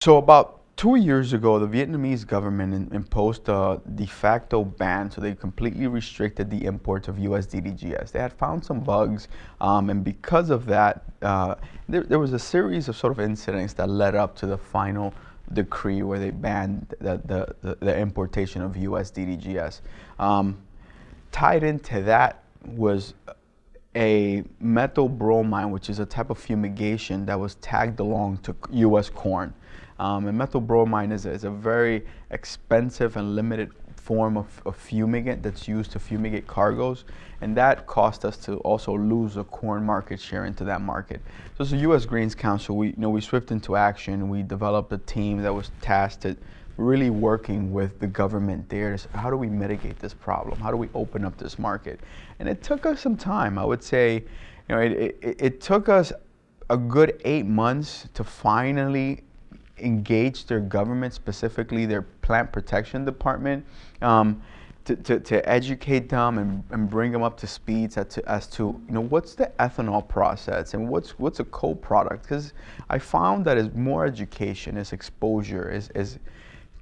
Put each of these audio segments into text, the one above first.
So about 2 years ago, the Vietnamese government imposed a de facto ban, so they completely restricted the import of US DDGS. They had found some bugs, and because of that, there was a series of sort of incidents that led up to the final decree where they banned the importation of US DDGS. Tied into that was a methyl bromide, which is a type of fumigation that was tagged along to U.S. corn. And methyl bromide is a very expensive and limited form of fumigant that's used to fumigate cargoes, and that caused us to also lose a corn market share into that market. So as the U.S. Grains Council, we swift into action. We developed a team that was tasked at really working with the government there to how do we mitigate this problem? How do we open up this market? And it took us some time. I would say, it took us a good 8 months to finally engage their government, specifically their plant protection department, to educate them and bring them up to speed as to what's the ethanol process and what's a co-product. Because I found that is more education, is exposure, is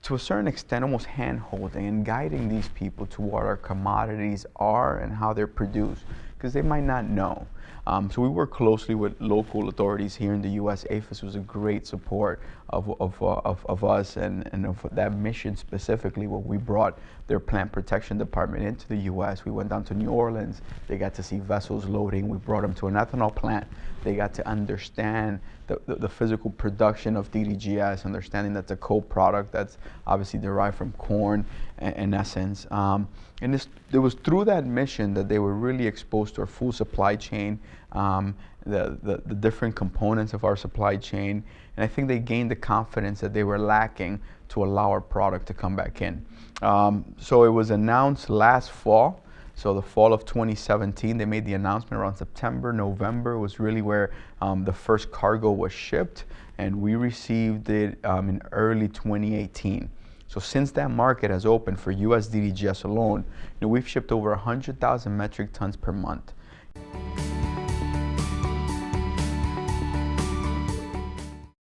to a certain extent almost hand-holding and guiding these people to what our commodities are and how they're produced, because they might not know. So we work closely with local authorities here in the U.S. APHIS was a great support of us and of that mission specifically, where we brought their plant protection department into the U.S. We went down to New Orleans. They got to see vessels loading. We brought them to an ethanol plant. They got to understand the physical production of DDGS, understanding that's a co-product that's obviously derived from corn in essence. And it was through that mission that they were really exposed to our full supply chain, the different components of our supply chain, and I think they gained the confidence that they were lacking to allow our product to come back in. So it was announced last fall. So the fall of 2017, they made the announcement. Around September, November was really where the first cargo was shipped, and we received it in early 2018. So since that market has opened for US DDGS alone, we've shipped over 100,000 metric tons per month.